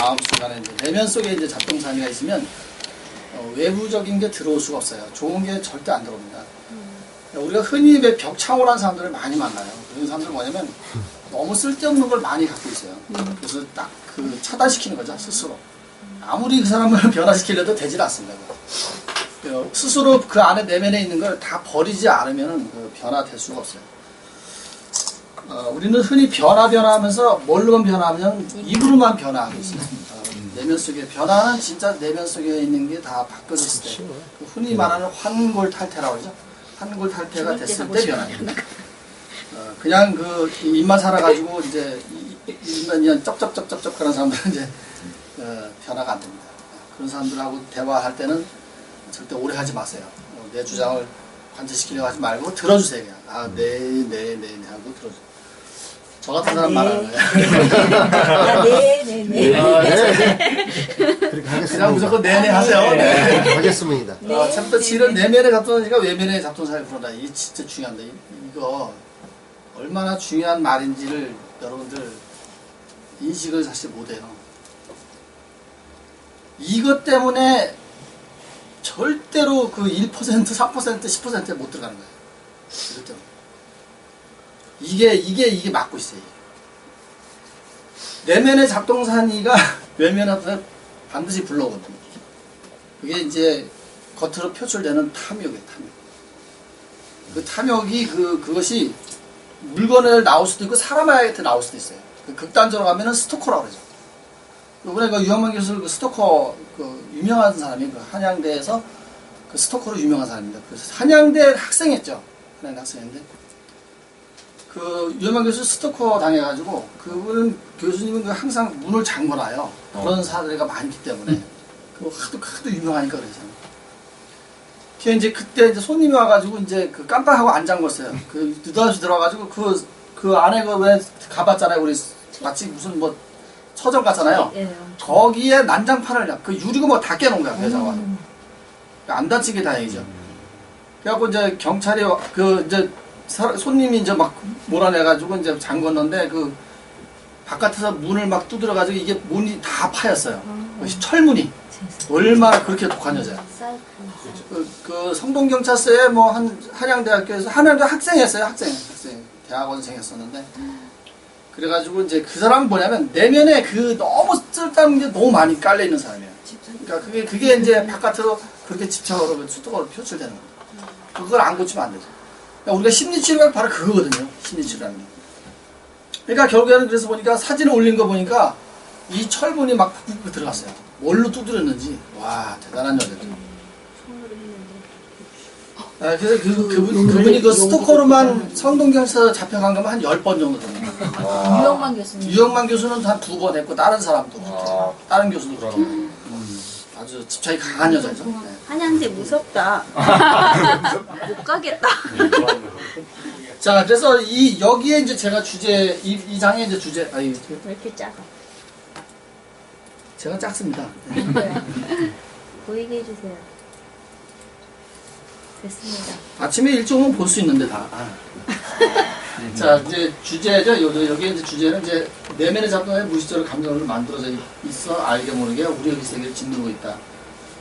마음속에 이제 내면 속에 이제 잡동사니가 있으면 외부적인 게 들어올 수가 없어요. 좋은 게 절대 안 들어옵니다. 우리가 흔히 벽창호라는 사람들을 많이 만나요. 그런 사람들 뭐냐면 너무 쓸데없는 걸 많이 갖고 있어요. 그래서 딱 그 차단시키는 거죠, 스스로. 아무리 그 사람을 변화시키려도 되질 않습니다. 스스로 그 안에 내면에 있는 걸 다 버리지 않으면 변화될 수가 없어요. 우리는 흔히 변화하면서 뭘로만 변화하면 입으로만 변화하고 있어요. 내면 속에 변화는 진짜 내면 속에 있는 게 다 바뀌어졌을 때 흔히 말하는 환골탈태라고 그러죠. 환골탈태가 됐을 때 변화해요. 그냥 그 입만 살아가지고 이제 입만 쩝쩝쩝쩝 그런 사람들은 이제 변화가 안 됩니다. 그런 사람들하고 대화할 때는 절대 오래 하지 마세요. 내 주장을 관철시키려고 하지 말고 들어주세요. 그냥. 네 하고 들어주세요. 저 같은 사람 말하는 거예요. 네. 그렇게 하겠습니다. 그냥 무조건 네네 하세요. 네. 하겠습니다. 챕터 7은 내면의 잡동사니까 외면의 잡동사를 부른다. 이게 진짜 중요한데 이거 얼마나 중요한 말인지를 여러분들 인식을 사실 못해요. 이것 때문에 절대로 그 1%, 3%, 10%에 못 들어가는 거예요. 이것 때문에. 이게 막고 있어요. 내면의 잡동사니가 외면한테 반드시 불러오거든요. 그게 이제 겉으로 표출되는 탐욕이에요, 탐욕. 그 탐욕이 그것이 물건을 나올 수도 있고 사람한테 나올 수도 있어요. 그 극단적으로 가면은 스토커라고 그러죠. 이번에 그 유한만 교수 그 스토커 유명한 사람이 그 한양대에서 그 스토커로 유명한 사람입니다. 그 한양대 학생이었죠. 한양대 학생인데 그 유한만 교수 스토커 당해가지고 그분은 교수님은 항상 문을 잠궈놔요. 그런 사례가 많기 때문에 그 하도 유명하니까 그러잖아요. 이제 그때 이제 손님이 와가지고 이제 그 깜빡하고 안 잠궜어요. 그 느닷없이 들어와가지고 그 안에 그 왜 가봤잖아요. 우리 마치 무슨 뭐 서점 갔잖아요. 거기에 난장판을 그 유리고 뭐 다 깨놓은 거야. 배자가 안 다치게 다행이죠. 그래갖고 이제 경찰이 그 이제 손님이 이제 막 몰아내가지고 이제 잠궜는데 그 바깥에서 문을 막 두드려가지고 이게 문이 다 파였어요. 철문이. 얼마나 그렇게 독한 여자야. 그 성동경찰서에 뭐 한양대학교에서 한양대 학생이었어요. 학생 대학원생이었었는데 그래가지고 이제 그 사람은 뭐냐면 내면에 그 너무 쓸데없는 게 너무 많이 깔려 있는 사람이에요. 그러니까 그게 이제 바깥으로 그렇게 집착으로 수도가로 표출되는 거예요. 그걸 안 고치면 안 되죠. 그러니까 우리가 심리치료가 바로 그거거든요. 심리치료라는 게. 그러니까 결국에는 그래서 보니까 사진을 올린 거 보니까 이 철문이 막 푹푹 들어갔어요. 뭘로 두드렸는지. 와, 대단한 여자죠. 그래서 그분이 그 스토커로만 성동경찰서 잡혀간 거면 한 10번 정도 됩니다. 유영만 교수님. 유영만 교수는 한 2번 했고, 다른 사람도, 다른 교수도 그렇고. 아주 집착이 강한 여자죠. 네. 한양대 무섭다. 못 가겠다. 자, 그래서 여기에 이제 제가 주제, 이 장의 이제 주제, 왜 이렇게 작아? 제가 작습니다. 보이게 해주세요. 됐습니다. 아침에 일찍 오면 볼 수 있는데 다. 자, 이제 주제죠. 여기 이제 주제는 이제 내면의 잡동사의 무의식적으로 감정을 만들어져 있어 알게 모르게 우리 여기 세계를 짓누르고 있다.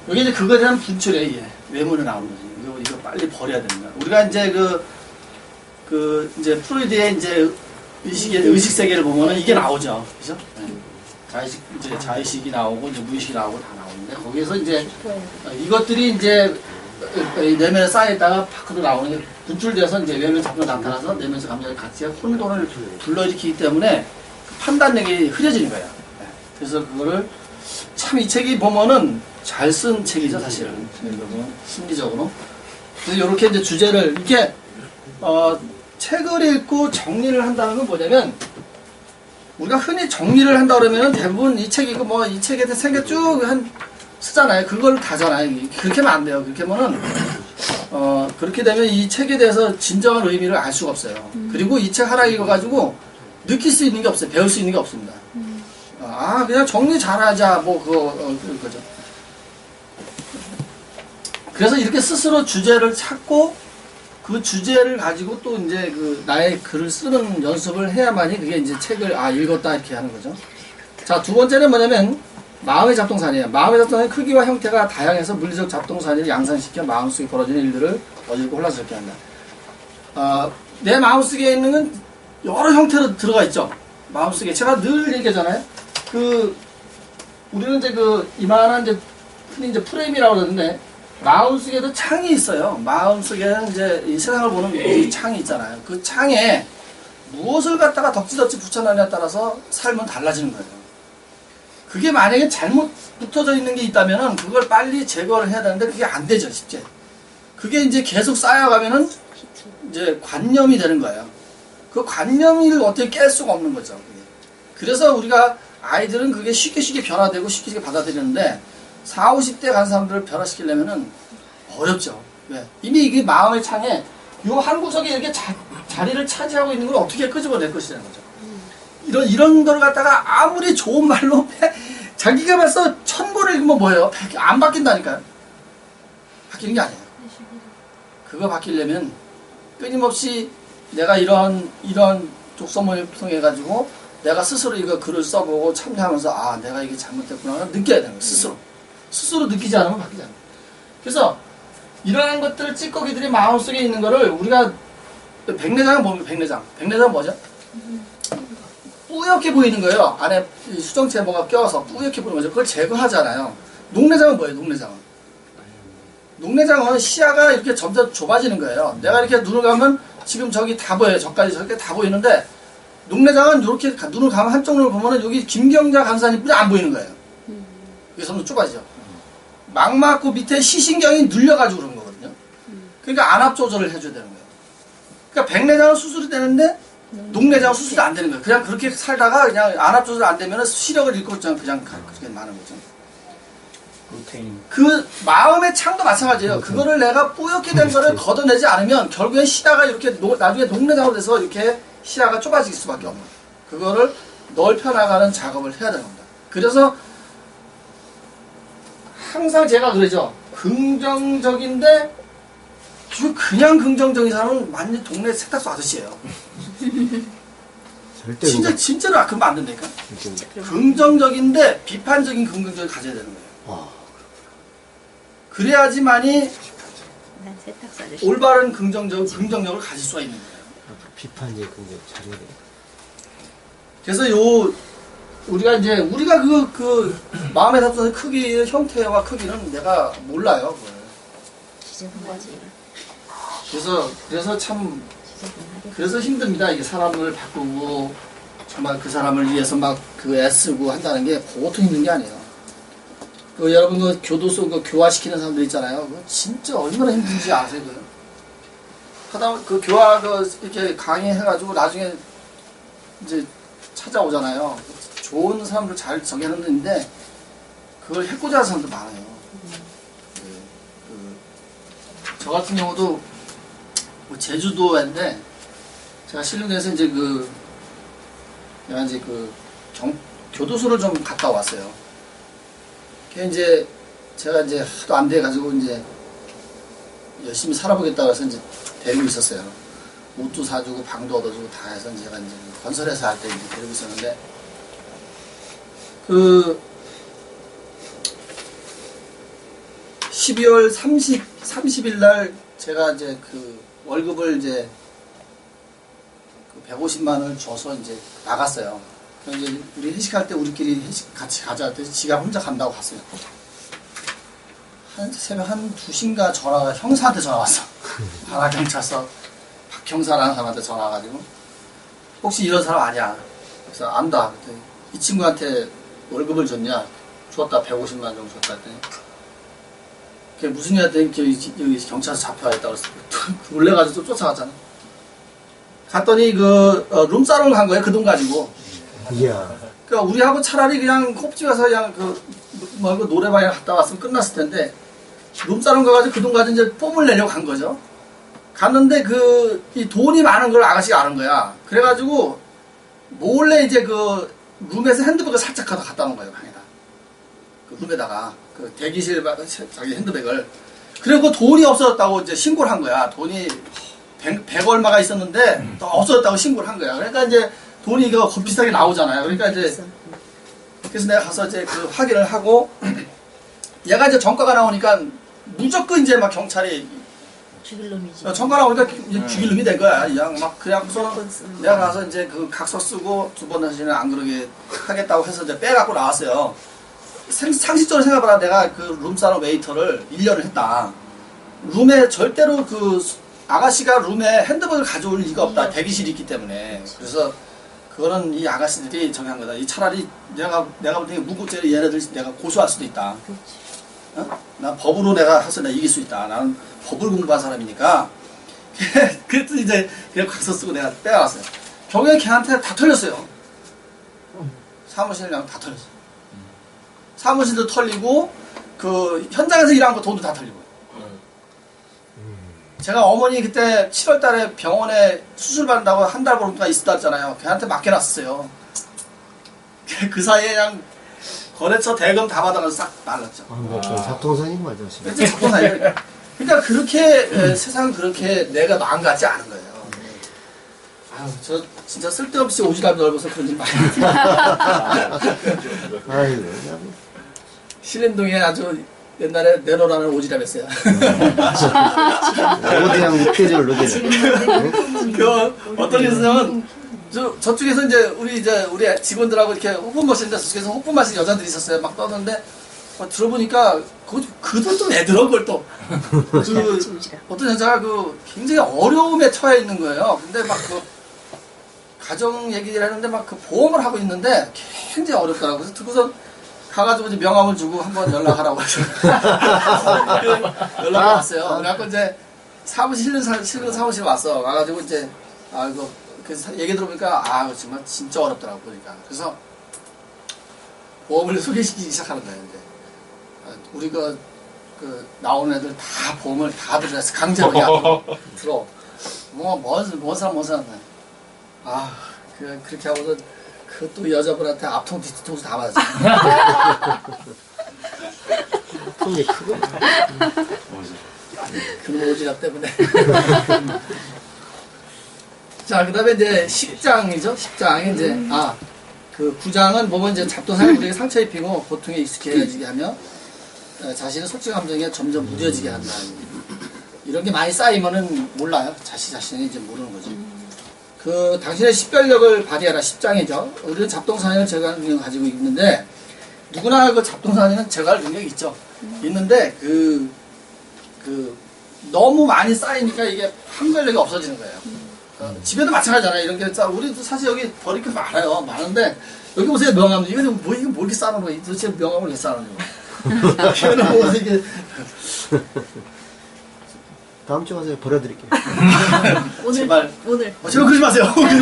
여기 이제 그거에 대한 분출이에요. 이게 외문에 나오는 거지. 이거 빨리 버려야 됩니다. 우리가 이제 이제 프로이드의 이제 의식 세계를 보면은 이게 나오죠. 그죠? 네. 자의식이 나오고 이제 무의식이 나오고 다 나오는데 거기에서 이제 이것들이 이제 내면에 쌓여있다가 밖으로 나오는 게 분출돼서 이제 외면 잡동이 나타나서 내면에서 감정의 가치가 혼돈을 불러일으키기 때문에 판단력이 흐려지는 거예요. 네. 그래서 그거를 참 이 책이 보면은 잘 쓴 책이죠, 사실은. 심리적으로. 그래서 이렇게 이제 주제를 이렇게 책을 읽고 정리를 한다는 건 뭐냐면 우리가 흔히 정리를 한다 그러면은 대부분 이 책이고 뭐 이 책에 대해서 생각 쭉 쓰잖아요. 그걸 다잖아요. 그렇게 하면 안 돼요. 그렇게 하면은 그렇게 되면 이 책에 대해서 진정한 의미를 알 수가 없어요. 그리고 이 책 하나 읽어가지고 느낄 수 있는 게 없어요. 배울 수 있는 게 없습니다. 그냥 정리 잘하자 뭐 그거죠. 그래서 이렇게 스스로 주제를 찾고 그 주제를 가지고 또 이제 나의 글을 쓰는 연습을 해야만이 그게 이제 책을 읽었다 이렇게 하는 거죠. 자, 두 번째는 뭐냐면 마음의 잡동사니예요. 마음의 잡동사니 크기와 형태가 다양해서 물리적 잡동사니를 양산시켜 마음속에 벌어지는 일들을 어지럽고 혼란스럽게 한다. 내 마음속에 있는 건 여러 형태로 들어가 있죠. 마음속에 제가 늘 얘기하잖아요. 우리는 이제 이만한 흔히 이제 프레임이라고 그러는데 마음속에도 창이 있어요. 마음속에는 이제 이 세상을 보는 이 창이 있잖아요. 그 창에 무엇을 갖다가 덕지덕지 붙여넣냐에 따라서 삶은 달라지는 거예요. 그게 만약에 잘못 붙어져 있는 게 있다면은 그걸 빨리 제거를 해야 되는데 그게 안 되죠, 쉽게. 그게 이제 계속 쌓여가면은 이제 관념이 되는 거예요. 그 관념을 어떻게 깰 수가 없는 거죠. 그게. 그래서 우리가 아이들은 그게 쉽게 변화되고 쉽게 받아들이는데 40, 50대 간 사람들을 변화시키려면은 어렵죠. 왜? 이미 이게 마음의 창에 요 한 구석에 이렇게 자리를 차지하고 있는 걸 어떻게 끄집어낼 것이라는 거죠. 이런 걸 갖다가 아무리 좋은 말로 자기가 벌써 1000권을 읽으면 뭐예요? 안 바뀐다니까요. 바뀌는 게 아니에요. 그거 바뀌려면 끊임없이 내가 이런 독서모임을 통해 가지고 내가 스스로 이거 글을 써보고 참여하면서 내가 이게 잘못됐구나 느껴야 되는 거예요. 스스로 느끼지 않으면 바뀌지 않아요. 그래서 이러한 것들 찌꺼기들이 마음속에 있는 거를 우리가 백내장은 뭡니까? 백내장은 뭐죠? 뿌옇게 보이는 거예요. 안에 수정체 뭐가 껴서 뿌옇게 보이는 거죠. 그걸 제거하잖아요. 녹내장은 뭐예요? 녹내장은 시야가 이렇게 점점 좁아지는 거예요. 내가 이렇게 눈을 감으면 지금 저기 다 보여요. 저까지 저렇게 다 보이는데 녹내장은 이렇게 눈을 감으면 한쪽 눈을 보면은 여기 김경자 간사님 뿐이 안 보이는 거예요. 이게 점점 좁아지죠. 막 맞고 밑에 시신경이 눌려가지고 그런 거거든요. 그러니까 안압 조절을 해줘야 되는 거예요. 그러니까 백내장은 수술이 되는데 녹내장은 수술이 안 되는 거예요. 그냥 그렇게 살다가 그냥 안압 조절 안 되면 시력을 잃고 그냥 그렇게 많은 거죠. 그 마음의 창도 마찬가지예요. 그거를 내가 뿌옇게 된 거를 걷어내지 않으면 결국엔 시야가 이렇게 나중에 녹내장으로 돼서 이렇게 시야가 좁아질 수밖에 없는 거예요. 그거를 넓혀나가는 작업을 해야 되는 겁니다. 그래서 항상 제가 그러죠. 긍정적인데 그냥 긍정적인 사람은 완전 동네 세탁소 아저씨예요. 진짜로 그러면 안 된다니까. 긍정적인데 비판적인 긍정적을 가져야 되는 거예요. 그래야지만이 난 세탁소 아저씨. 올바른 긍정력을 가질 수가 있는 거예요. 비판적인 긍정 잘해야 돼. 그래서 우리가 그 마음에 잡는 크기, 형태와 크기는 내가 몰라요. 그걸. 지저분 거지. 그래서 힘듭니다. 이게 사람을 바꾸고 정말 그 사람을 위해서 막 애쓰고 한다는 게 보통 힘든 게 아니에요. 여러분 교도소 교화시키는 사람들 있잖아요. 그거 진짜 얼마나 힘든지 아세요? 하다 교화 이렇게 강의해가지고 나중에 이제 찾아오잖아요. 좋은 사람들 잘 정해놨는데 그걸 해코지 하는 사람도 많아요. 저 같은 경우도 제주도인데 제가 신릉에서 이제 내가 이제 교도소를 좀 갔다 왔어요. 그게 이제 제가 이제 하도 안 돼가지고 이제 열심히 살아보겠다고 해서 이제 데리고 있었어요. 옷도 사주고 방도 얻어주고 다 해서 제가 이제 건설회사 할 때 이제 데리고 있었는데 12월 30일 날 제가 이제 월급을 이제 150만 원을 줘서 이제 나갔어요. 이제 우리 회식할 때 우리끼리 회식 같이 가자 할 때 지가 혼자 간다고 갔어요. 새벽 한 2시인가 형사한테 전화 왔어. 관할경찰서 박형사라는 사람한테 전화 와가지고 혹시 이런 사람 아냐? 그래서 안다. 그랬더니 이 친구한테 월급을 줬냐? 줬다. 150만 원 정도 줬다 했더니 그게 무슨 일 했더니 여기 경찰서 잡혀야겠다고 그랬어. 놀래가지고 또 쫓아갔잖아. 갔더니 룸사롱을 간 거예요. 그 돈 가지고. 이야. 그러니까 우리하고 차라리 그냥 컵집 가서 그냥 노래방에 갔다 왔으면 끝났을 텐데 룸사롱 가가지고 그 돈 가지고 이제 뽐을 내려고 간 거죠. 갔는데 이 돈이 많은 걸 아가씨가 아는 거야. 그래가지고 몰래 이제 룸에서 핸드백을 살짝 갖다 놓은 거예요. 방에다. 룸에다가 대기실 자기 핸드백을. 그리고 돈이 없어졌다고 이제 신고를 한 거야. 돈이 100 얼마가 있었는데 없어졌다고 신고를 한 거야. 그러니까 이제 돈이 비싸게 나오잖아요. 그러니까 이제 그래서 내가 가서 이제 그 확인을 하고 얘가 이제 전과가 나오니까 무조건 이제 막 경찰이 죽일 놈이지. 전과 나오니까 이제 죽일 놈이 된 거야. 그냥 막 그냥 내가 가서 이제 그 각서 쓰고 두 번 다시는 안 그러게 하겠다고 해서 이제 빼갖고 나왔어요. 상식적으로 생각해봐라. 내가 그 룸사롱 웨이터를 1년을 했다. 룸에 절대로 그 아가씨가 룸에 핸드폰을 가져올 리가 없다. 대기실이 있기 때문에. 그래서 그거는 이 아가씨들이 정한 거다. 이 차라리 내가 볼 때 무고죄를 얘네들 내가 고소할 수도 있다. 어? 나 법으로 내가 해서 내가 이길 수 있다. 나는 법을 공부한 사람이니까. 그래서 이제 그냥 각서 쓰고 내가 빼왔어요. 경영 걔한테 다 털렸어요. 사무실이랑 다 털렸어요. 사무실도 털리고 그 현장에서 일한 거 돈도 다 털리고. 제가 어머니 그때 7월달에 병원에 수술 받는다고 한 달 정도가 있었잖아요. 걔한테 맡겨놨어요. 그 사이에 그냥 거래처 대금 다 받아가지고 싹 날랐죠. 잡동사님 맞아. 그치, 잡동사예요. 그러니까 그렇게 세상은 그렇게 내가 망가지 않은 거예요. 아유, 저 진짜 쓸데없이 오지랖이 넓어서 그런 일 많이 했어요. 아이고, 신림동에 아주 옛날에 내놓으라는 오지랖이었어요. 오대양 육개절 로게를. 그 어떤 게 있었냐면 저쪽에서 이제 우리 직원들하고 이렇게 호프 마시는데 저쪽에서 호프 마시는 여자들이 있었어요. 막 떠는데 들어보니까 그들도 애들어 그걸 또 어떤 여자가 그 굉장히 어려움에 처해 있는 거예요. 근데 막 그 가정 얘기를 하는데 막 그 보험을 하고 있는데 굉장히 어렵더라고. 그래서 듣고서 가가지고 이제 명함을 주고 한번 연락하라고 해서 연락이 왔어요. 그래갖고 이제 실는 사무실 왔어. 와가지고 이제 이거 그래서 얘기 들어보니까 정말 진짜 어렵더라고 보니까. 그래서 보험을 소개시키기 시작하는 거예요. 이제 우리가 그 나오는 애들 다 보험을 다 들어서 강제로 들어. 뭔 사람 그렇게 하고서 또 여자분한테 앞통 뒤통수 다 맞았어. 통이 크고. 그런 오지랖 때문에. 자, 그 다음에 이제 10장이죠. 10장이 이제, 그 9장은 보면 이제 잡동사니 우리에게 상처 입히고 고통에 익숙해지게 하며, 자신의 솔직한 감정에 점점 무뎌지게 한다. 이런 게 많이 쌓이면은 몰라요. 자신이 이제 모르는 거죠. 그, 당신의 식별력을 발휘하라. 10장이죠. 우리는 잡동사니를 제거할 능력을 가지고 있는데, 누구나 그 잡동사니는 제거할 능력이 있죠. 있는데, 너무 많이 쌓이니까 이게 판별력이 없어지는 거예요. 집에도 마찬가지잖아요. 이런 게, 우리도 사실 여기 버릴 게 많아요. 많은데, 여기 보세요, 명함. 이거 뭐 이렇게 쌓아놓은 거야? 도대체 명함을 왜 쌓아놓은 거야? 이거는 뭐, 이게. 다음 주 가서 버려드릴게요. 제발. 오늘 제발 그러지 마세요. 오늘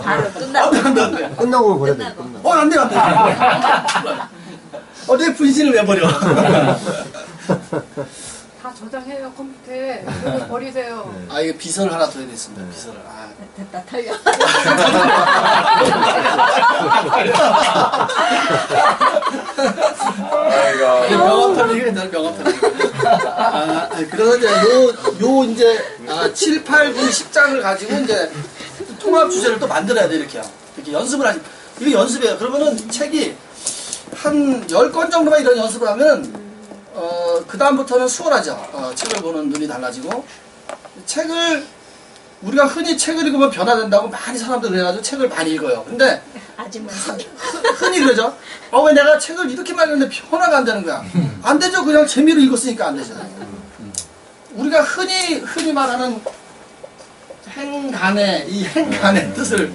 바로 끝나고. 끝나고 버려드릴게요. 안 돼. 내 분신을 왜 버려? 다 저장해요 컴퓨터에. 그거 버리세요. 이거 비서를 하나 둬야 되겠습니다. 비서를. 됐다 털려. 명함 털리기 괜찮아. 명함 털리기. 그래서 이제 7, 8, 9, 10장을 가지고 이제 통합 주제를 또 만들어야 돼. 이렇게 연습을 하지. 이거 연습이에요. 그러면은 책이 한 10권 정도만 이런 연습을 하면 그 다음부터는 수월하죠. 책을 보는 눈이 달라지고 우리가 흔히 책을 읽으면 변화된다고 많이 사람들 그래가지고 책을 많이 읽어요. 근데 아줌마 흔히 그러죠. 왜 내가 책을 이렇게 많이 읽는데 변화가 안 되는 거야? 안 되죠. 그냥 재미로 읽었으니까 안 되잖아요. 우리가 흔히 말하는 행간의 뜻을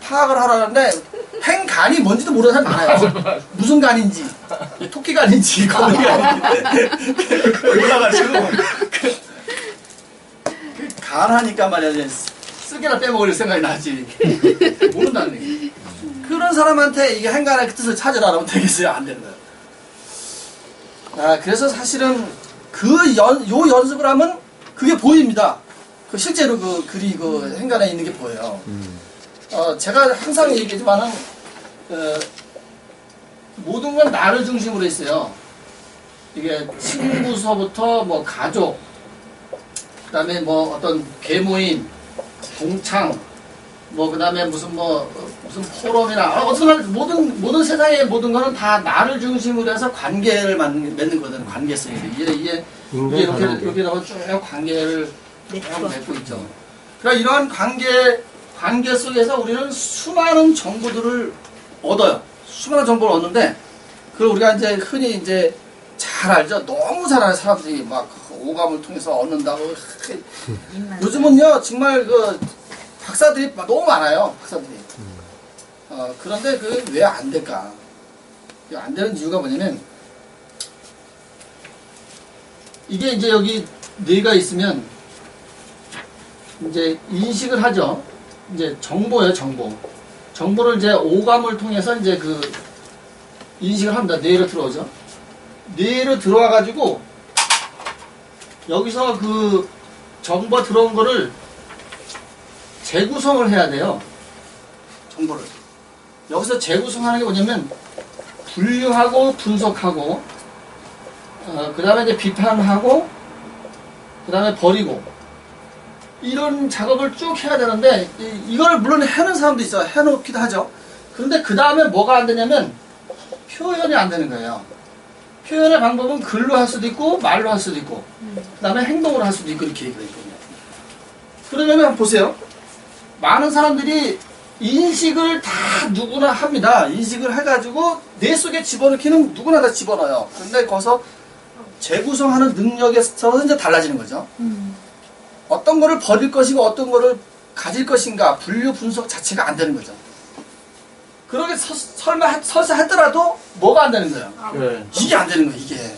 파악을 하라는데 행간이 뭔지도 모르는 사람이 많아요. 무슨 간인지, 토끼 간인지, 거미 간인지 올라가지고 간하니까 말이야 쓸개나 빼먹을 생각이 나지. 모른다는 얘기. 그런 사람한테 이게 행간의 뜻을 찾으라고 되겠어요? 안 되는 거예요. 그래서 사실은 요 연습을 하면 그게 보입니다. 실제로 글이 행간에 있는 게 보여요. 제가 항상 얘기하지만은, 모든 건 나를 중심으로 했어요. 이게 친구서부터 가족, 그 다음에 어떤 계모임, 동창, 그 다음에 무슨 무슨 포럼이나 어떤 모든 세상의 모든 거는 다 나를 중심으로 해서 관계를 맺는 거거든. 관계성이 이게 인간 이렇게 관계. 이렇게 나면 쭉 관계를 네트워크. 맺고 있죠. 그러니까 이러한 관계 속에서 우리는 수많은 정보들을 얻어요. 수많은 정보를 얻는데 그걸 우리가 이제 흔히 이제 잘 알죠. 너무 잘 알아요. 사람들이 막 오감을 통해서 얻는다고. 입만 요즘은요 정말 그 박사들이 너무 많아요. 박사들이. 그런데 그게 왜 안 될까? 안 되는 이유가 뭐냐면 이게 이제 여기 뇌가 있으면 이제 인식을 하죠. 이제 정보예요, 정보. 정보를 이제 오감을 통해서 이제 그 인식을 합니다. 뇌로 들어오죠. 뇌로 들어와 가지고 여기서 그 정보 들어온 거를 재구성을 해야 돼요. 정보를. 여기서 재구성하는 게 뭐냐면 분류하고 분석하고 그 다음에 이제 비판하고 그 다음에 버리고 이런 작업을 쭉 해야 되는데 이걸 물론 해놓은 사람도 있어요. 해놓기도 하죠. 그런데 그 다음에 뭐가 안 되냐면 표현이 안 되는 거예요. 표현의 방법은 글로 할 수도 있고 말로 할 수도 있고 그 다음에 행동으로 할 수도 있고 이렇게 얘기가 있거든요. 그러면 한번 보세요. 많은 사람들이 인식을 다 누구나 합니다. 인식을 해가지고 뇌 속에 집어넣기는 누구나 다 집어넣어요. 그런데 거기서 재구성하는 능력에 있어서 이제 달라지는 거죠. 어떤 거를 버릴 것이고 어떤 거를 가질 것인가 분류 분석 자체가 안 되는 거죠. 그러게 설사 했더라도 뭐가 안 되는 거예요. 네. 이게 안 되는 거예요. 이게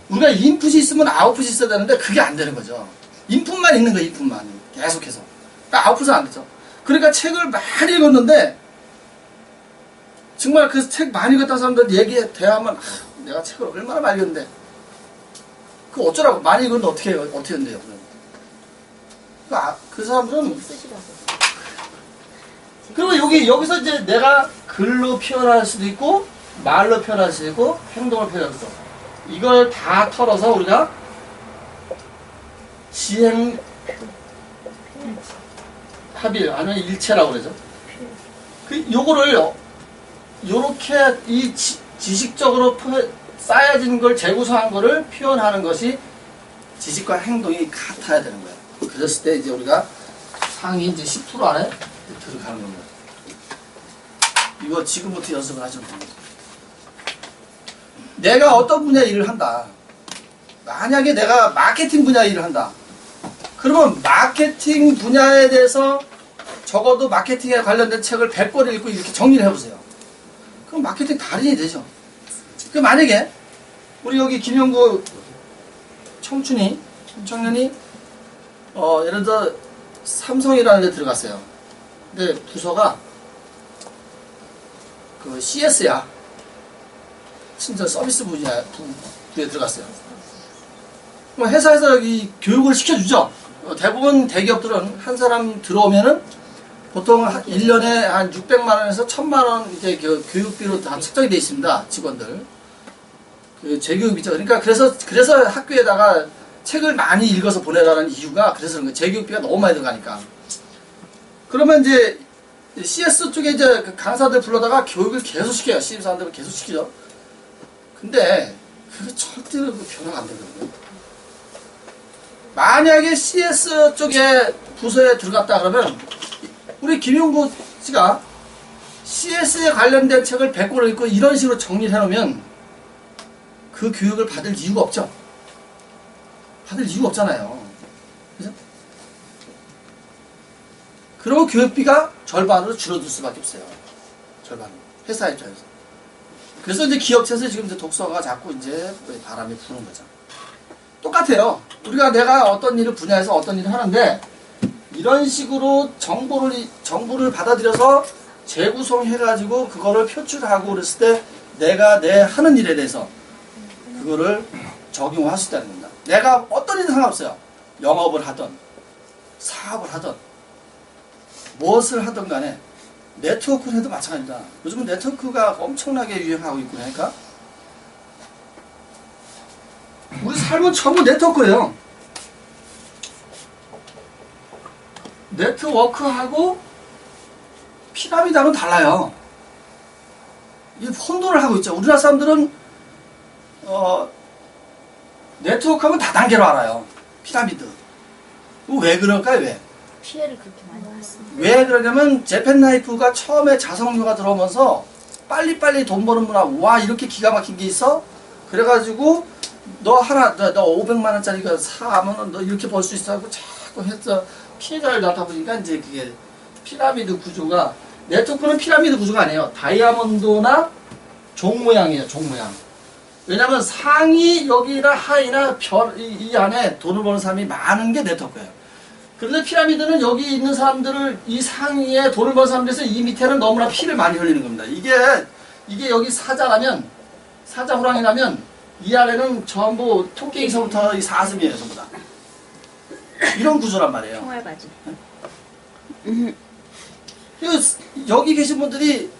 우리가 인풋이 있으면 아웃풋이 있어야 되는데 그게 안 되는 거죠. 인풋만 있는 거예요. 인풋만 계속해서. 그러니까 아웃풋은 안 되죠. 그러니까 책을 많이 읽었는데 정말 그 책 많이 읽었다는 사람들 대화하면 내가 책을 얼마나 많이 읽었는데 그 어쩌라고 많이 읽었는데 어떻게 된대요? 그 사람들은 쓰시라고. 그리고 여기서 이제 내가 글로 표현할 수도 있고 말로 표현할 수도 있고 행동을 표현할 수도 있고 이걸 다 털어서 우리가 지행 합일 아니면 일체라고 그러죠. 요거를 요렇게 이 지식적으로 쌓여진 걸 재구성한 거를 표현하는 것이 지식과 행동이 같아야 되는 거예요. 그랬을 때 이제 우리가 상위 이제 10% 안에 들어가는 겁니다. 이거 지금부터 연습을 하시면 됩니다. 내가 어떤 분야의 일을 한다. 만약에 내가 마케팅 분야의 일을 한다. 그러면 마케팅 분야에 대해서 적어도 마케팅에 관련된 책을 100권을 읽고 이렇게 정리를 해보세요. 그럼 마케팅 달인이 되죠. 그 만약에 우리 여기 김영구 청년이 예를 들어 삼성이라는 데 들어갔어요. 근데 부서가 그 CS야. 진짜 서비스 부에 들어갔어요. 그럼 회사에서 이 교육을 시켜주죠. 대부분 대기업들은 한 사람 들어오면은 보통 1년에 한 600만 원에서 1000만 원 이제 그 교육비로 다 책정이 돼 있습니다. 직원들. 그 재교육비죠. 그러니까 그래서 학교에다가 책을 많이 읽어서 보내라는 이유가 그래서 그런 거예요. 재교육비가 너무 많이 들어가니까. 그러면 이제 CS 쪽에 이제 그 강사들 불러다가 교육을 계속 시켜요. 신입사원들을 계속 시키죠. 근데 그게 절대로 변화가 안 되거든요. 만약에 CS 쪽에 부서에 들어갔다 그러면 우리 김용구 씨가 CS에 관련된 책을 100권을 읽고 이런 식으로 정리를 해놓으면 그 교육을 받을 이유가 없죠. 받을 이유가 없잖아요. 그죠? 그러면 교육비가 절반으로 줄어들 수밖에 없어요. 절반으로. 회사 입장에서. 그래서 이제 기업체에서 지금 이제 독서가 자꾸 이제 바람이 부는 거죠. 똑같아요. 내가 어떤 일을 분야에서 어떤 일을 하는데 이런 식으로 정보를 받아들여서 재구성해가지고 그거를 표출하고 그랬을 때 내가 내 하는 일에 대해서 그거를 적용할 수 있다는 겁니다. 내가 어떤 일은 상관없어요. 영업을 하든 사업을 하든 무엇을 하든 간에 네트워크를 해도 마찬가지입니다. 요즘은 네트워크가 엄청나게 유행하고 있고 그러니까 우리 삶은 전부 네트워크예요. 네트워크하고 피라미드하고는 달라요. 이 혼돈을 하고 있죠. 우리나라 사람들은 네트워크하면 다단계로 알아요. 피라미드. 왜 그럴까요? 왜? 피해를 그렇게 많이 봤습니다. 왜 그러냐면 재팬라이프가 처음에 자석류가 들어오면서 빨리빨리 돈 버는 문화, 와 이렇게 기가 막힌 게 있어? 그래가지고 너 500만 원짜리 사면 너 이렇게 벌 수 있어 하고 자꾸 해서 피해자를 낳다 보니까 이제 그게 피라미드 구조가, 네트워크는 피라미드 구조가 아니에요. 다이아몬드나 종 모양이에요. 종 모양. 왜냐면 상위 여기나 하이나 이 안에 돈을 버는 사람이 많은 게 네트워크예요. 그런데 피라미드는 여기 있는 사람들을 이 상위에 돈을 버는 사람들에서 이 밑에는 너무나 피를 많이 흘리는 겁니다. 이게 여기 사자 호랑이라면 이 아래는 전부 토끼에서부터 이 사슴이에요. 전부 다. 이런 구조란 말이에요. 총알바지. 여기 계신 분들이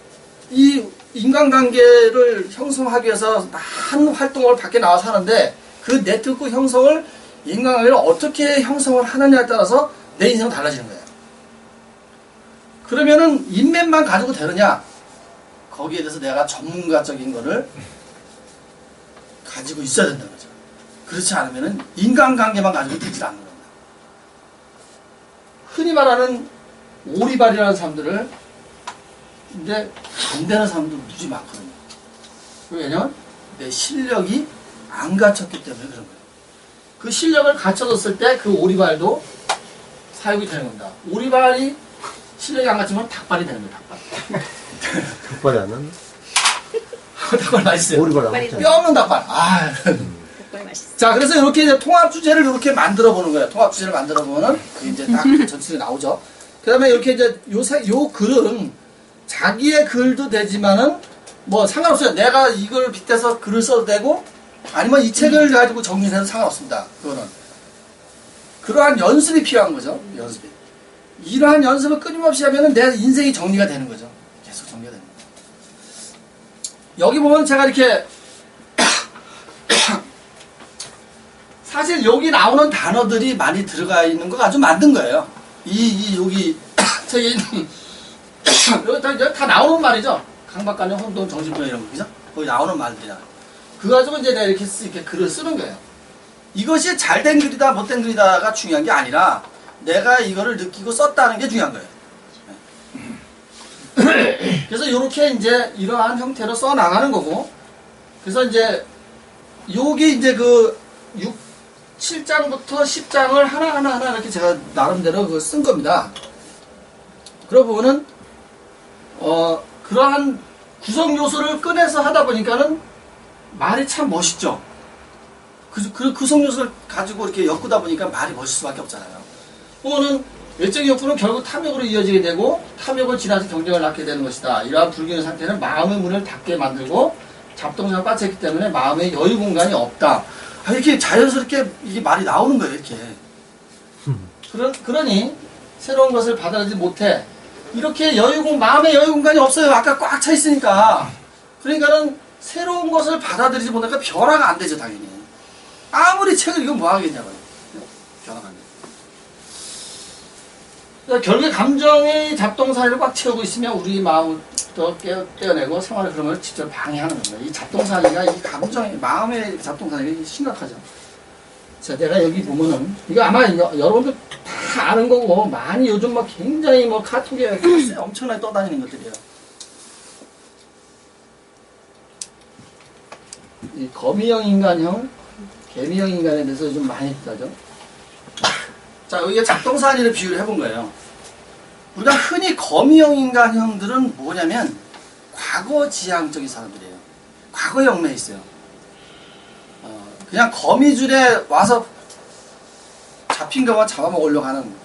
이 인간관계를 형성하기 위해서 많은 활동을 밖에 나와서 하는데 그 네트워크 형성을, 인간관계를 어떻게 형성을 하느냐에 따라서 내 인생은 달라지는 거예요. 그러면은 인맥만 가지고 되느냐? 거기에 대해서 내가 전문가적인 거를 가지고 있어야 된다는 거죠. 그렇지 않으면은 인간관계만 가지고 되지 않는 겁니다. 흔히 말하는 오리발이라는 사람들을 근데 안 되는 사람도 무지 많거든요. 왜냐면 내 실력이 안 갖췄기 때문에 그런 거예요. 그 실력을 갖춰졌을 때 그 오리발도 사육이 되는 겁니다. 오리발이 실력이 안 갖추면 닭발이 되는 거예요. 닭발. 닭발이 안 났나? 닭발 맛있어요. 오리발 안 닭발이 났잖아. 뼈 없는 닭발. 아. 닭발 맛있어. 자, 그래서 이렇게 이제 통합 주제를 이렇게 만들어 보는 거예요. 통합 주제를 만들어 보면은 그게 이제 딱 전체적으로 나오죠. 그다음에 이렇게 이제 요 글은 자기의 글도 되지만은 뭐 상관없어요. 내가 이걸 빗대서 글을 써도 되고 아니면 이 책을 가지고 정리해도 상관없습니다. 그거는 그러한 연습이 필요한 거죠. 연습이. 이러한 연습을 끊임없이 하면은 내 인생이 정리가 되는 거죠. 계속 정리가 됩니다. 여기 보면 제가 이렇게 사실 여기 나오는 단어들이 많이 들어가 있는 거 가지고 만든 거예요. 여기 책에 있는 여기 다 나오는 말이죠. 강박관념, 혼돈, 정신병 이런 거, 그죠? 거기 나오는 말들이야. 그거 가지고 이제 내가 이렇게 글을 쓰는 거예요. 이것이 잘된 글이다, 못된 글이다가 중요한 게 아니라 내가 이거를 느끼고 썼다는 게 중요한 거예요. 그래서 이렇게 이제 이러한 형태로 써 나가는 거고, 그래서 이제 요게 이제 그 7장부터 10장을 하나하나 이렇게 제가 나름대로 그걸 쓴 겁니다. 그러고 보면은 그러한 구성 요소를 꺼내서 하다 보니까는 말이 참 멋있죠. 그 구성 요소를 가지고 이렇게 엮다 보니까 말이 멋있을 수밖에 없잖아요. 보면은 외적인 욕구는 결국 탐욕으로 이어지게 되고 탐욕을 지나서 경쟁을 낳게 되는 것이다. 이러한 불균형 상태는 마음의 문을 닫게 만들고 잡동사가 빠졌기 때문에 마음의 여유 공간이 없다. 이렇게 자연스럽게 이게 말이 나오는 거예요. 이렇게. 그러니 새로운 것을 받아들이지 못해. 이렇게 마음의 여유 공간이 없어요. 아까 꽉 차 있으니까. 그러니까는 새로운 것을 받아들이지 못하니까 변화가 안 되죠, 당연히. 아무리 책을 이건 뭐 하겠냐고요. 변화가 안 돼. 그러니까 결국에 감정의 잡동사니를 꽉 채우고 있으면 우리 마음을 더 떼어내고 생활의 흐름을 직접 방해하는 겁니다. 이 잡동사니가 이 감정의, 마음의 잡동사니가 심각하죠. 자, 내가 여기 보면은, 이거 아마 여러분들 다 아는 거고, 많이 요즘 막 굉장히 뭐 카톡에 엄청나게 떠다니는 것들이에요. 이 거미형 인간형, 개미형 인간에 대해서 요즘 많이 떠죠. 자, 여기가 잡동사니를 비유를 해본 거예요. 우리가 흔히 거미형 인간형들은 뭐냐면, 과거 지향적인 사람들이에요. 과거에 얽매여 있어요. 그냥 거미줄에 와서 잡힌 것만 잡아먹으려고 하는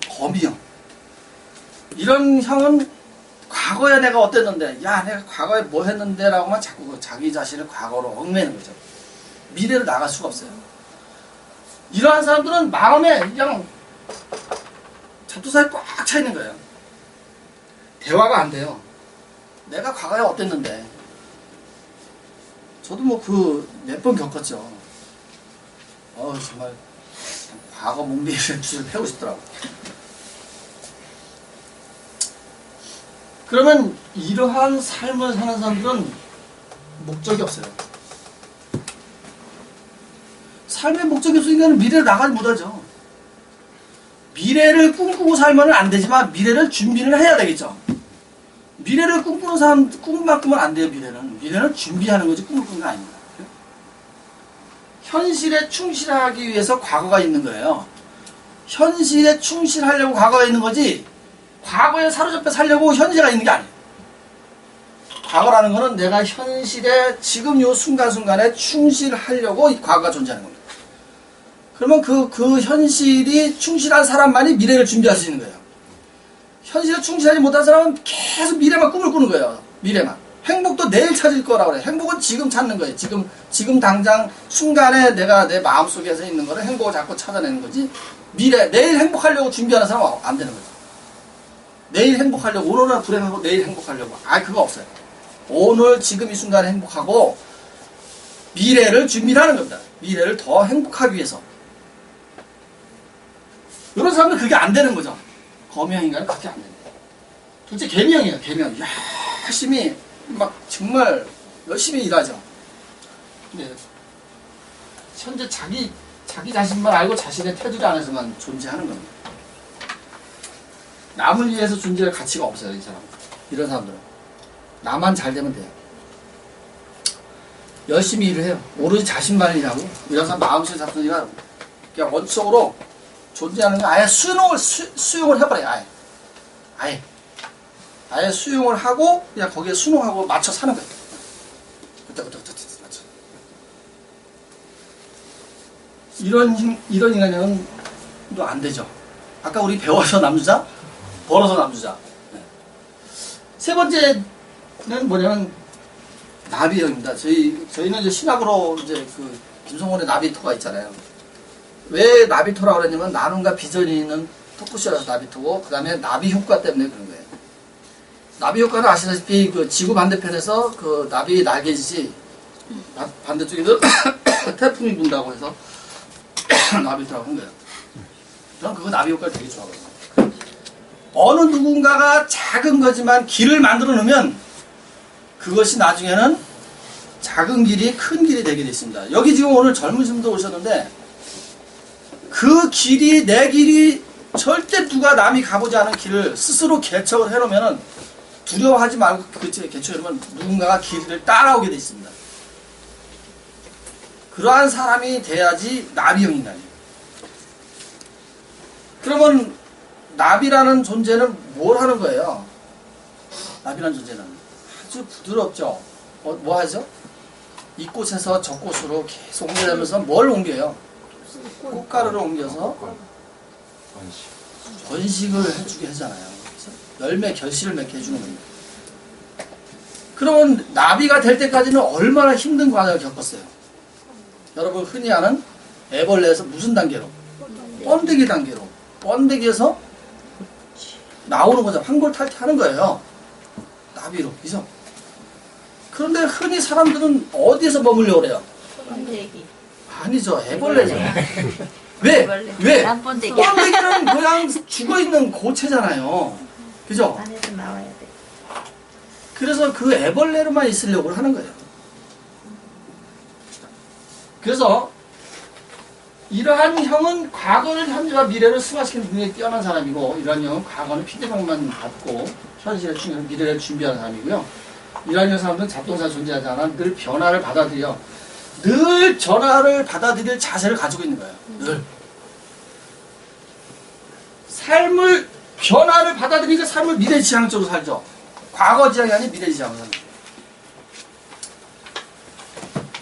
거미형. 이런 형은 과거에 내가 어땠는데, 야, 내가 과거에 뭐 했는데 라고만 자꾸 자기 자신을 과거로 얽매는 거죠. 미래로 나갈 수가 없어요. 이러한 사람들은 마음에 그냥 잡두사에 꽉 차 있는 거예요. 대화가 안 돼요. 내가 과거에 어땠는데. 저도 뭐 몇 번 겪었죠. 정말 과거 문비를 주를 패고 싶더라고. 그러면 이러한 삶을 사는 사람들은 목적이 없어요. 삶의 목적이 없으니까 미래를 나가지 못하죠. 미래를 꿈꾸고 살면 안 되지만 미래를 준비를 해야 되겠죠. 미래를 꿈꾸는 사람 꿈만 꾸면 안 돼요. 미래는 준비하는 거지 꿈을 꾸는 거 아닙니다. 현실에 충실하기 위해서 과거가 있는 거예요. 현실에 충실하려고 과거가 있는 거지 과거에 사로잡혀 살려고 현재가 있는 게 아니에요. 과거라는 거는 내가 현실에 지금 요 순간순간에 충실하려고 이 과거가 존재하는 겁니다. 그러면 그 현실이 충실한 사람만이 미래를 준비할 수 있는 거예요. 현실에 충실하지 못한 사람은 계속 미래만 꿈을 꾸는 거예요. 미래만. 행복도 내일 찾을 거라고 그래요. 행복은 지금 찾는 거예요. 지금 당장 순간에 내가 내 마음속에서 있는 거를 행복을 자꾸 찾아내는 거지 내일 행복하려고 준비하는 사람은 안 되는 거죠. 내일 행복하려고 오늘은 불행하고 내일 행복하려고 그거 없어요. 오늘 지금 이 순간에 행복하고 미래를 준비하는 겁니다. 미래를 더 행복하기 위해서. 이런 사람은 그게 안 되는 거죠. 거미형인가는 그게 안 됩니다. 도대체 개미형이에요. 개미형. 열심히 막 정말 열심히 일하죠. 근데 현재 자기 자신만 알고 자신의 테두리 안에서만 존재하는 겁니다. 남을 위해서 존재할 가치가 없어요. 이 사람. 이런 사람들은. 나만 잘 되면 돼요. 열심히 일을 해요. 오로지 자신만 일하고 이런 사람 마음속에 잡는 일은 그냥 원칙적으로 존재하는 거 아예 수용을 해버려요. 아예 수용을 하고 그냥 거기에 순응하고 맞춰 사는 거예요. 그때 맞춰. 이런 인간은 또 안 되죠. 아까 우리 배워서 남주자, 벌어서 남주자. 네. 세 번째는 뭐냐면 나비형입니다. 저희는 이제 신학으로 이제 그 김성원의 나비토가 있잖아요. 왜 나비토라고 그랬냐면 나눔과 비전이 있는 토크쇼라서 나비토고 그 다음에 나비 효과 때문에 그런 거예요. 나비 효과는 아시다시피 그 지구 반대편에서 그 나비 날개짓이 반대쪽에서 태풍이 분다고 해서 나비토라고 한 거예요. 저는 그거 나비 효과를 되게 좋아하거든요. 어느 누군가가 작은 거지만 길을 만들어 놓으면 그것이 나중에는 작은 길이 큰 길이 되게 돼 있습니다. 여기 지금 오늘 젊으신 분도 오셨는데 그 길이 내 길이 절대 누가 남이 가보지 않은 길을 스스로 개척을 해놓으면 두려워하지 말고 그 개척해놓으면 누군가가 길을 따라오게 돼 있습니다. 그러한 사람이 돼야지 나비형 인간이에요. 그러면 나비라는 존재는 뭘 하는 거예요? 나비라는 존재는 아주 부드럽죠. 뭐 하죠? 이 꽃에서 저 꽃으로 계속 옮겨다니면서 뭘 옮겨요? 꽃가루를 옮겨서 번식을 해주게 하잖아요. 그래서 열매 결실을 맺게 해주는 겁니다. 그러면 나비가 될 때까지는 얼마나 힘든 과정을 겪었어요. 여러분 흔히 아는 애벌레에서 무슨 단계로? 번데기 단계로. 번데기에서 나오는 거죠. 환골탈퇴하는 거예요. 나비로. 그죠? 그런데 흔히 사람들은 어디에서 머물려고 그래요? 번데기. 아니죠. 애벌레죠. 왜? 왜? 난 번데기. 번데기는 그냥 죽어있는 고체잖아요. 그죠? 안에서 나와야 돼. 그래서 그 애벌레로만 있으려고 하는 거예요. 그래서 이러한 형은 과거를 현재와 미래를 승화시키는 능력이 뛰어난 사람이고 이러한 형은 과거는 피드백만 받고 현실에 중요한 미래를 준비하는 사람이고요. 이러한 사람들은 잡동사에 존재하지 않아 늘 변화를 받아들여 늘 변화를 받아들일 자세를 가지고 있는 거예요. 늘 삶을 변화를 받아들이니까 삶을 미래지향적으로 살죠. 과거지향이 아닌 미래지향으로 살죠.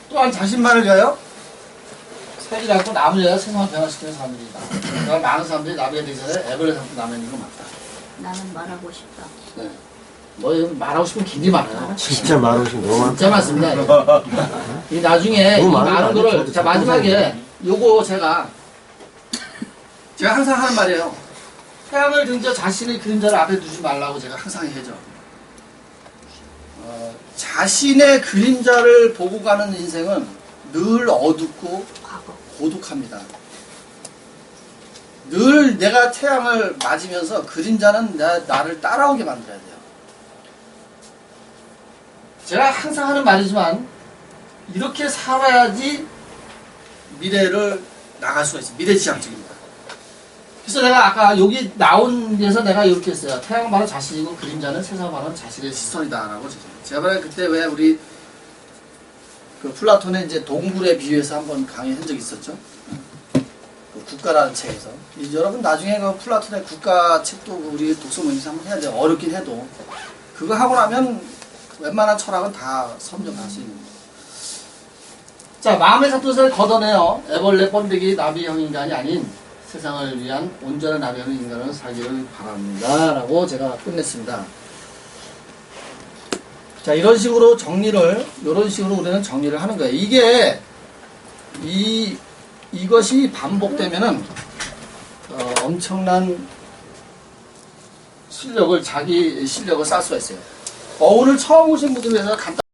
또한 자신만을 위하여 살지 않고 남을 위하여 세상을 변화시키는 사람들이다. 그러니까 많은 사람들이 나비에 대해서 애벌레 삼고 나면 이거 맞다. 나는 말하고 싶다. 네. 뭐 말하고 싶은 길이 많아요. 진짜 말하신 너무 많다. 진짜 많습니다. 이 나중에 이 너무 많은 많은 거 거를 아니에요? 자 마지막에 요거 제가 항상 하는 말이에요. 태양을 등져 자신의 그림자를 앞에 두지 말라고 제가 항상 해죠. 자신의 그림자를 보고 가는 인생은 늘 어둡고 고독합니다. 늘 내가 태양을 맞으면서 그림자는 나를 따라오게 만들어야 돼요. 제가 항상 하는 말이지만 이렇게 살아야지 미래를 나갈 수가 있어요. 미래지향적입니다. 그래서 내가 아까 여기 나온 데서 내가 이렇게 했어요. 태양은 바로 자신이고 그림자는 세상 바로 자신의 시선이다 라고 제가 그때 왜 우리 그 플라톤의 이제 동굴에 비유해서 한번 강의한 적이 있었죠. 그 국가라는 책에서. 여러분 나중에 그 플라톤의 국가 책도 우리 독서 모임에서 한번 해야 돼요. 어렵긴 해도. 그거 하고 나면 웬만한 철학은 다 섭렵할 수 있는 거예요. 자, 마음의 사토를 걷어내어 애벌레 번데기 나비형 인간이 아닌 세상을 위한 온전한 나비형 인간을 살기를 바랍니다. 라고 제가 끝냈습니다. 자, 이런 식으로 우리는 정리를 하는 거예요. 이게, 이것이 반복되면은, 엄청난 자기 실력을 쌓을 수가 있어요. 오늘 처음 오신 분들 위해서 간단히